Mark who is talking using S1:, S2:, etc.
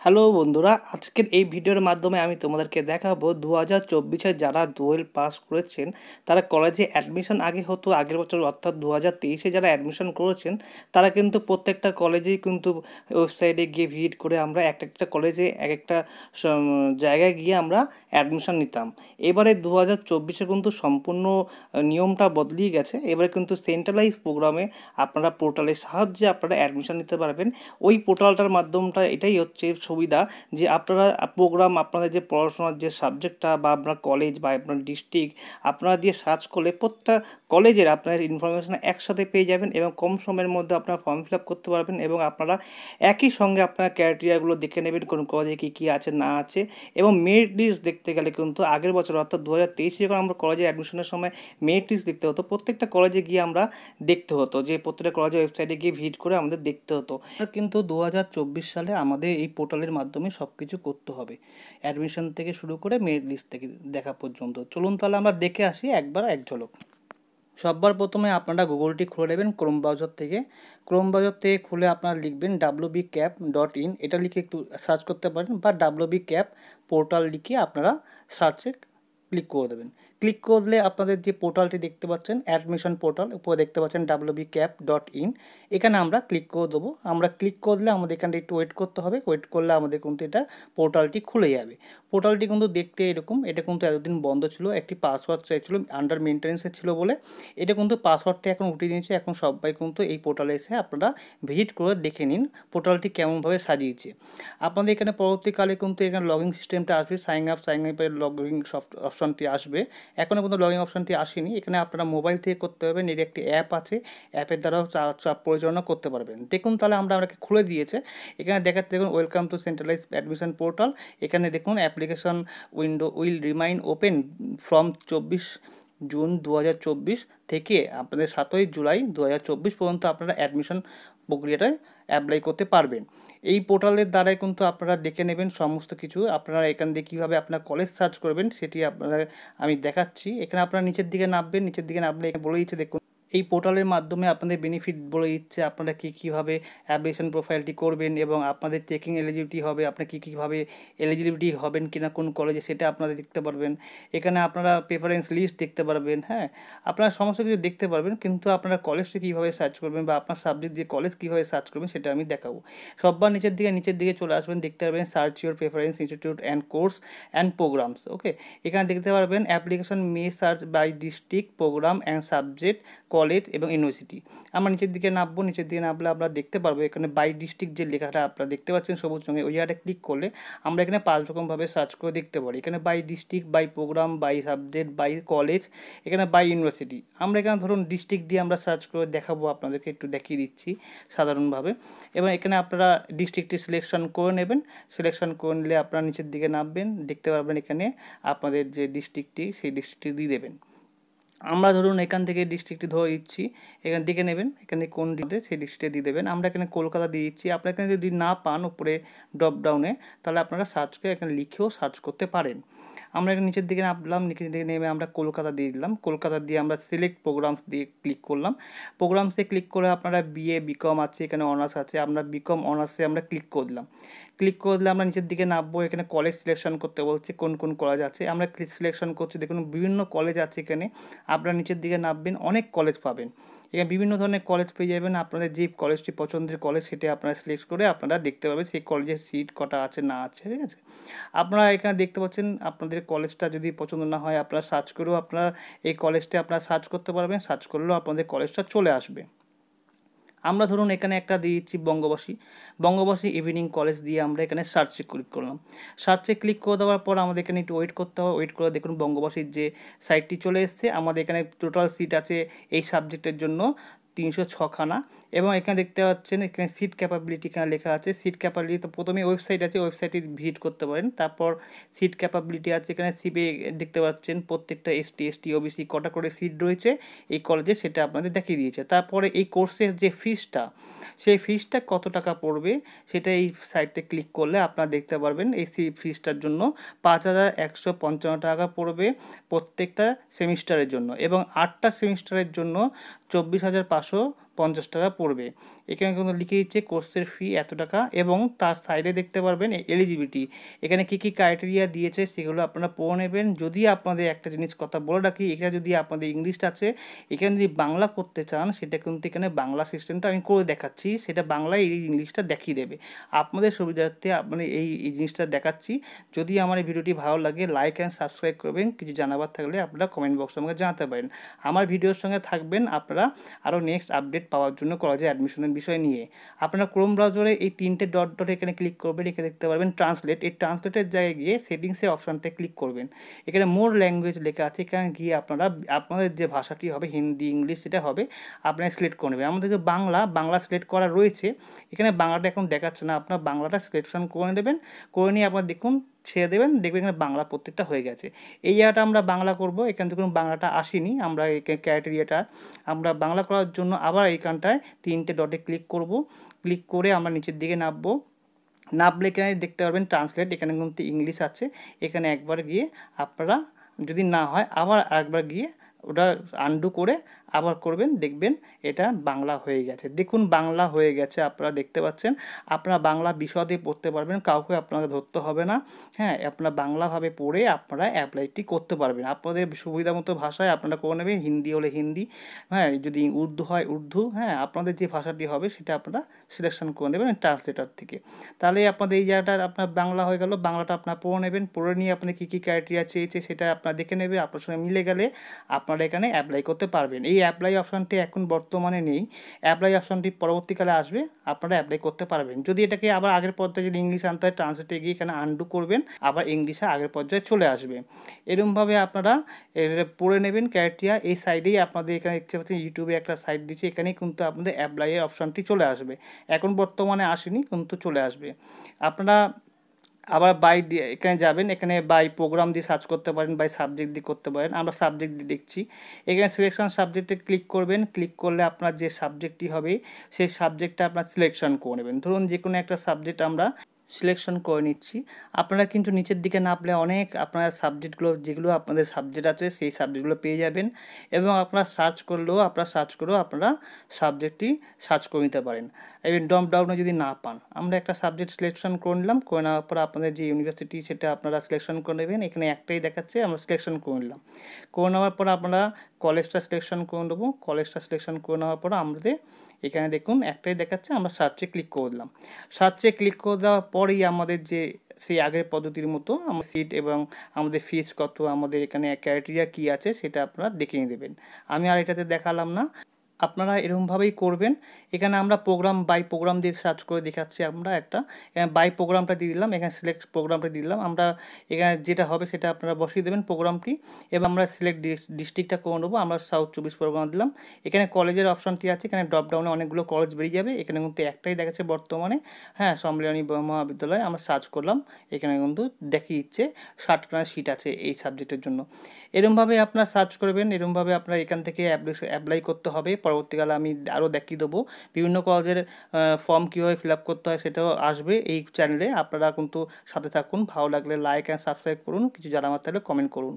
S1: Hello বন্ধুরা, আজকের এই ভিডিওর মাধ্যমে আমি তোমাদেরকে দেখাবো 2024-এ যারা 12 পাস করেছেন তারা কলেজে অ্যাডমিশন আগে হতো আগের বছর, অর্থাৎ 2023-এ যারা অ্যাডমিশন করেছেন তারা কিন্তু প্রত্যেকটা কলেজেই কিন্তু ওয়েবসাইটে গিয়ে ভিজিট করে আমরা একটা একটা কলেজে এক একটা জায়গায় গিয়ে আমরা অ্যাডমিশন নিতাম। এবারে 2024-এ কিন্তু সম্পূর্ণ নিয়মটা বদলিয়ে গেছে। এবারে কিন্তু সেন্ট্রালাইজ প্রোগ্রামে আপনারা পোর্টালের সাহায্যে আপনারা অ্যাডমিশন নিতে পারবেন। ওই পোর্টালটার মাধ্যমটা এটাই হচ্ছে সুবিধা যে আপনারা প্রোগ্রাম, আপনাদের যে পড়াশোনার যে সাবজেক্টটা বা আপনার কলেজ বা আপনার ডিস্ট্রিক্ট আপনারা দিয়ে সার্চ করলে প্রত্যেকটা কলেজের আপনার ইনফরমেশন একসাথে পেয়ে যাবেন এবং কম সময়ের মধ্যে আপনারা ফর্ম ফিল আপ করতে পারবেন এবং আপনারা একই সঙ্গে আপনার ক্রাইটেরিয়াগুলো দেখে নেবেন কোন কলেজে কী কী আছে না আছে। এবং মেরিট লিস্ট দেখতে গেলে কিন্তু আগের বছর অর্থাৎ 2023 যখন আমরা কলেজে অ্যাডমিশনের সময় মেরিট লিস্ট দেখতে হতো, প্রত্যেকটা কলেজে গিয়ে আমরা দেখতে হতো, যে প্রত্যেকটা কলেজের ওয়েবসাইটে গিয়ে ভিজিট করে আমাদের দেখতে হতো। কিন্তু 2024 সালে আমাদের এই পোর্টালের মাধ্যমে সব কিছু করতে হবে, অ্যাডমিশন থেকে শুরু করে মেরিট লিস্ট থেকে দেখা পর্যন্ত। চলুন তাহলে আমরা দেখে আসি একবার এক ঝলক। সবার প্রথমে আপনারা গুগলটি খুলে নেবেন ক্রোম ব্রাউজার থেকে। ক্রোম ব্রাউজার থেকে খুলে আপনারা লিখবেন wbcap.in, এটা লিখে একটু সার্চ করতে পারেন, বা wbcap পোর্টাল লিখে আপনারা সার্চে ক্লিক করে দেবেন। ক্লিক করলে আপনাদের যে পোর্টালটি দেখতে পাচ্ছেন অ্যাডমিশন পোর্টাল, উপরে দেখতে পাচ্ছেন wbcap.in, এখানে আমরা ক্লিক করে দেবো। আমরা ক্লিক করলে আমাদের এখানটা একটু ওয়েট করতে হবে, ওয়েট করলে আমাদের কিন্তু এটা পোর্টালটি খুলে যাবে। পোর্টালটি কিন্তু দেখতে এরকম, এটা কিন্তু এতদিন বন্ধ ছিল, একটি পাসওয়ার্ড চাইছিল, আন্ডার মেনটেন্সে ছিল বলে এটা কিন্তু পাসওয়ার্ডটা এখন উঠিয়ে দিয়েছে। এখন সবাই কিন্তু এই পোর্টালে এসে আপনারা ভিজিট করে দেখে নিন পোর্টালটি কেমনভাবে সাজিয়েছে। আপনাদের এখানে পরবর্তীকালে কিন্তু এখানে লগইন সিস্টেমটা আসবে, সাইন আপের লগইন অপশনটি আসবে। এখনও কিন্তু লগইন অপশনটি আসেনি, এখানে আপনারা মোবাইল থেকে করতে পারবেন। এর একটি অ্যাপ আছে, অ্যাপের দ্বারাও চাপ পরিচালনা করতে পারবেন। দেখুন তাহলে আমাকে খুলে দিয়েছে। এখানে দেখাতে দেখুন welcome to centralise admission portal. এখানে দেখুন application window will remain open from 24 June 2024 থেকে আপনাদের 7ই জুলাই 2024 পর্যন্ত আপনারা অ্যাডমিশন প্রক্রিয়াটায় অ্যাপ্লাই করতে পারবেন। এই পোর্টালের দ্বারাই কিন্তু আপনারা দেখে নেবেন সমস্ত কিছু। আপনারা এখান দিয়ে কীভাবে আপনার কলেজ সার্চ করবেন সেটি আপনারা আমি দেখাচ্ছি। এখানে আপনারা নিচের দিকে নামবেন, নিচের দিকে নামলে বলে দিচ্ছে দেখুন এই পোর্টালের মাধ্যমে আপনাদের বেনিফিট বলে দিচ্ছে, আপনারা কীভাবে অ্যাপ্লিকেশন প্রোফাইলটি করবেন এবং আপনাদের চেকিং এলিজিবিলিটি হবে, আপনার কীভাবে এলিজিবিলিটি হবেন কিনা কোন কলেজে সেটা আপনারা দেখতে পারবেন। এখানে আপনারা প্রেফারেন্স লিস্ট দেখতে পারবেন, হ্যাঁ আপনারা সমস্ত কিছু দেখতে পারবেন। কিন্তু আপনারা কলেজটি কীভাবে সার্চ করবেন বা আপনার সাবজেক্ট দিয়ে কলেজ কীভাবে সার্চ করবেন সেটা আমি দেখাবো। সববার নিচের দিকে চলে আসবেন, দেখতে পারবেন search your preference institute and course and programs. Okay, এখানে দেখতে পারবেন অ্যাপ্লিকেশন মে search by district, program and subject, college এবং ইউনিভার্সিটি। আমরা নিচের দিকে নামবো, নিচের দিকে নামলে আমরা দেখতে পারবো এখানে বাই ডিস্ট্রিক্ট যে লেখাটা আপনারা দেখতে পাচ্ছেন সবুজ রঙে, ওই জায়গাটা ক্লিক করলে আমরা এখানে 5 রকমভাবে সার্চ করে দেখতে পারি। এখানে by district, by programme, by subject, by college, এখানে বাই ইউনিভার্সিটি। আমরা এখানে ধরুন ডিস্ট্রিক্ট দিয়ে আমরা সার্চ করে দেখাবো, আপনাদেরকে একটু দেখিয়ে দিচ্ছি সাধারণভাবে। এবং এখানে আপনারা ডিস্ট্রিক্টটি সিলেকশন করে নেবেন, সিলেকশন করে নিলে আপনারা নিচের দিকে নামবেন, দেখতে পারবেন এখানে আপনাদের যে ডিস্ট্রিক্টটি সেই ডিস্ট্রিক্টটি দিয়ে দেবেন। আমরা ধরুন এখান থেকে ডিস্ট্রিক্টটি ধরে দিচ্ছি, এখানে দেখে নেবেন এখানে কোন দিতে সেই ডিস্ট্রিক্টে দিয়ে দেবেন। আমরা এখানে কলকাতা দিয়ে দিচ্ছি। আপনারা এখানে যদি না পান উপরে ড্রপ ডাউনে, তাহলে আপনারা সার্চ করে এখানে লিখেও সার্চ করতে পারেন। আমরা এখানে নিচের দিকে নামলাম, নিচের দিকে নেমে আমরা কলকাতা দিয়ে দিলাম। কলকাতা দিয়ে আমরা সিলেক্ট প্রোগ্রামস দিয়ে ক্লিক করলাম। প্রোগ্রামসে ক্লিক করে আপনারা বিএ বিকম আছে, এখানে অনার্স আছে, আমরা বিকম অনার্সে আমরা ক্লিক করে দিলাম। ক্লিক করে দিলে আমরা নিচের দিকে নামবো, এখানে কলেজ সিলেকশন করতে বলছে কোন কোন কলেজ আছে, আমরা সিলেকশন করছি। দেখুন বিভিন্ন কলেজ আছে এখানে, আপনারা নিচের দিকে নামবেন, অনেক কলেজ পাবেন। এখানে বিভিন্ন ধরনের কলেজ পেয়ে যাবেন। আপনাদের যে কলেজটি পছন্দের কলেজ সেটা আপনারা সিলেক্ট করে আপনারা দেখতে পাবেন সেই কলেজের সিট কটা আছে না আছে, ঠিক আছে। আপনারা এখানে দেখতে পাচ্ছেন আপনাদের কলেজটা যদি পছন্দ না হয় আপনারা সার্চ করেও আপনারা এই কলেজটা আপনারা সার্চ করতে পারবেন, সার্চ করলেও আপনাদের কলেজটা চলে আসবে। আমরা ধরুন এখানে একটা দিয়ে দিচ্ছি বঙ্গবাসী ইভিনিং কলেজ দিয়ে আমরা এখানে সার্চে ক্লিক করলাম। সার্চে ক্লিক করে দেওয়ার পর আমাদের এখানে একটু ওয়েট করতে হবে, ওয়েট করে দেখুন বঙ্গবাসীর যে সাইটটি চলে এসছে। আমাদের এখানে টোটাল সিট আছে এই সাবজেক্টের জন্য 306খানা। এবং এখানে দেখতে পাচ্ছেন এখানে সিট ক্যাপাবিলিটি এখানে লেখা আছে। সিট ক্যাপাবিলিটি তো প্রথমে ওয়েবসাইট আছে, ওয়েবসাইটে ভিজিট করতে পারেন, তারপর সিট ক্যাপাবিলিটি আছে এখানে সিপে দেখতে পাচ্ছেন প্রত্যেকটা এসটি ওবিসি কটা করে সিট রয়েছে এই কলেজে সেটা আপনাদের দেখিয়ে দিয়েছে। তারপরে এই কোর্সের যে ফিসটা, সেই ফিসটা কত টাকা পড়বে সেটা এই সাইটে ক্লিক করলে আপনারা দেখতে পারবেন। এই ফিসটার জন্য 5,155 টাকা পড়বে প্রত্যেকটা সেমিস্টারের জন্য, এবং 8টা সেমিস্টারের জন্য 24,500 50 টাকা পড়বে। এখানে কিন্তু লিখে দিচ্ছে কোর্সের ফি এত টাকা, এবং তার সাইডে দেখতে পারবেন এলিজিবিলিটি, এখানে কি কি ক্রাইটেরিয়া দিয়েছে সেগুলো আপনারা পড়ে নেবেন। যদি আপনাদের একটা জিনিস কথা বলে রাখি, এখানে যদি আপনাদের ইংলিশটা আছে, এখানে যদি বাংলা করতে চান সেটা কিন্তু এখানে বাংলা সিস্টেমটা আমি করে দেখাচ্ছি, সেটা বাংলায় এই ইংলিশটা দেখিয়ে দেবে। আপনাদের সুবিধার্থে আপনি এই জিনিসটা দেখাচ্ছি। যদি আমার এই ভিডিওটি ভালো লাগে লাইক অ্যান্ড সাবস্ক্রাইব করবেন, কিছু জানাবার থাকলে আপনারা কমেন্ট বক্সে আমাকে জানাতে পারেন। আমার ভিডিওর সঙ্গে থাকবেন আপনারা আরও নেক্সট আপডেট পাওয়ার জন্য কলেজে অ্যাডমিশনের বিষয় নিয়ে। আপনারা ক্রোম ব্রাউজারে এই 3টে ডট ডট এখানে ক্লিক করবেন, এখানে দেখতে পারবেন ট্রান্সলেট, এই ট্রান্সলেটের জায়গায় গিয়ে সেটিংসের অপশানটা ক্লিক করবেন। এখানে মোর ল্যাঙ্গুয়েজ লেখা আছে, এখানে গিয়ে আপনারা আপনাদের যে ভাষাটি হবে হিন্দি ইংলিশ সেটা হবে আপনারা সিলেক্ট করে নেবেন। আমাদের যে বাংলা সিলেক্ট করা রয়েছে, এখানে বাংলাটা এখন দেখাচ্ছে না, আপনার বাংলাটা সিলেকশন করে নেবেন, করে নিয়ে আপনার দেখুন ছেড়ে দেবেন, দেখবেন এখানে বাংলা প্রত্যেকটা হয়ে গেছে। এই জায়গাটা আমরা বাংলা করব, এখান থেকে বাংলাটা আসেনি, আমরা এই ক্রাইটেরিয়াটা আমরা বাংলা করার জন্য আবার এইখানটায় 3টে ডটে ক্লিক করব, ক্লিক করে আমরা নিচের দিকে নামলে এখানে দেখতে পারবেন ট্রান্সলেট, এখানে কিন্তু ইংলিশ আছে, এখানে একবার গিয়ে আপনারা যদি না হয় আবার একবার গিয়ে ওটা আনডু করে আবার করবেন, দেখবেন এটা বাংলা হয়ে গেছে। দেখুন বাংলা হয়ে গেছে, আপনারা দেখতে পাচ্ছেন। আপনারা বাংলা বিশদে পড়তে পারবেন, কাউকে আপনাকে ধরতে হবে না। হ্যাঁ, আপনারা বাংলাভাবে পড়ে আপনারা অ্যাপ্লাইটি করতে পারবেন, আপনাদের সুবিধা মতো ভাষায় আপনারা করে নেবেন। হিন্দি হলে হিন্দি, হ্যাঁ, যদি উর্দু হয় উর্দু, হ্যাঁ, আপনাদের যে ভাষাটি হবে সেটা আপনারা সিলেকশন করে নেবেন ট্রান্সলেটার থেকে। তাহলে আপনাদের এই জায়গাটা আপনার বাংলা হয়ে গেল, বাংলাটা আপনার পড়ে নেবেন, পড়ে নিয়ে আপনি কী কী ক্রাইটেরিয়া চেয়েছে সেটা আপনারা দেখে নেবে, আপনার সঙ্গে মিলে গেলে আপনারা এখানে অ্যাপ্লাই করতে পারবেন। এই অ্যাপ্লাই অপশানটি এখন বর্তমানে নেই, অ্যাপ্লাই অপশানটি পরবর্তীকালে আসবে, আপনারা অ্যাপ্লাই করতে পারবেন। যদি এটাকে আবার আগের পর্যায়ে যদি ইংলিশ আনতে হয় ট্রান্সলেটে গিয়ে এখানে আনডু করবেন, আবার ইংলিশে আগের পর্যায়ে চলে আসবে। এরকমভাবে আপনারা পড়ে নেবেন ক্রাইটেরিয়া। এই সাইডেই আপনাদের এখানে দেখতে পাচ্ছেন ইউটিউবে একটা সাইট দিচ্ছে, এখানেই কিন্তু আপনাদের অ্যাপ্লাইয়ের অপশানটি চলে আসবে, এখন বর্তমানে আসেনি কিন্তু চলে আসবে। আপনারা আবার বাই দিয়ে এখানে যাবেন, এখানে বাই প্রোগ্রাম দিয়ে সার্চ করতে পারেন, বাই সাবজেক্ট দিয়ে করতে পারেন, আমরা সাবজেক্ট দিয়ে দেখছি। এখানে সিলেকশন সাবজেক্টে ক্লিক করবেন, ক্লিক করলে আপনার যে সাবজেক্টটি হবে সেই সাবজেক্টটা আপনার সিলেকশন করে নেবেন। ধরুন যে কোনো একটা সাবজেক্ট আমরা সিলেকশন করে নিচ্ছি। আপনারা কিন্তু নিচের দিকে নামলে অনেক আপনার সাবজেক্টগুলো যেগুলো আপনাদের সাবজেক্ট আছে সেই সাবজেক্টগুলো পেয়ে যাবেন, এবং আপনারা সার্চ করেও আপনারা সাবজেক্টটি সার্চ করে নিতে পারেন। এবং ড্রপ ডাউনে যদি না পান, আমরা একটা সাবজেক্ট সিলেকশন করে নিলাম, করে নেওয়ার পর আপনাদের যে ইউনিভার্সিটি সেটা আপনারা সিলেকশন করে নেবেন। এখানে একটাই দেখাচ্ছে, আমরা সিলেকশন করে নিলাম, করে নেওয়ার পর আপনারা কলেজটা সিলেকশন করে নেবো। কলেজটা সিলেকশন করে নেওয়ার পর আমাদের এখানে দেখুন একটাই দেখাচ্ছে, আমরা সার্চে ক্লিক করে দিলাম। সার্চে ক্লিক করে দেওয়ার পরেই আমাদের যে সেই আগের পদ্ধতির মতো আমার সিট এবং আমাদের ফিস কত, আমাদের এখানে ক্রাইটেরিয়া কী আছে সেটা আপনারা দেখে নিয়ে দেবেন। আমি আর এটাতে দেখালাম না, আপনারা এরকমভাবেই করবেন। এখানে আমরা বাই প্রোগ্রাম দিয়ে সার্চ করে দেখাচ্ছি, আমরা একটা এখানে বাই প্রোগ্রামটা দিয়ে দিলাম, এখানে সিলেক্ট প্রোগ্রামটা দিয়ে দিলাম। আমরা এখানে যেটা হবে সেটা আপনারা বসিয়ে দেবেন প্রোগ্রামটি, এবং আমরা সিলেক্ট ডিস্ট্রিক্টটা করে নেবো, আমরা সাউথ 24 পরগনা দিলাম। এখানে কলেজের অপশানটি আছে, এখানে ড্রপ ডাউনে অনেকগুলো কলেজ বেরিয়ে যাবে, এখানে কিন্তু একটাই দেখাচ্ছে বর্তমানে, হ্যাঁ, সম্মিলনী মহাবিদ্যালয়। আমরা সার্চ করলাম, এখানে কিন্তু দেখিয়ে দিচ্ছে 60খানা সিট আছে এই সাবজেক্টের জন্য। এরমভাবে আপনারা সার্চ করবেন, এরমভাবে আপনারা এখান থেকে অ্যাপ্লাই করতে হবে। পরবর্তীকালে আমি আরও দেখিয়ে দেবো বিভিন্ন কলেজের ফর্ম কীভাবে ফিল আপ করতে হয়, সেটাও আসবে এই চ্যানেলে। আপনারা কিন্তু সাথে থাকুন, ভালো লাগলে লাইক অ্যান্ড সাবস্ক্রাইব করুন, কিছু জানার থাকলে কমেন্ট করুন।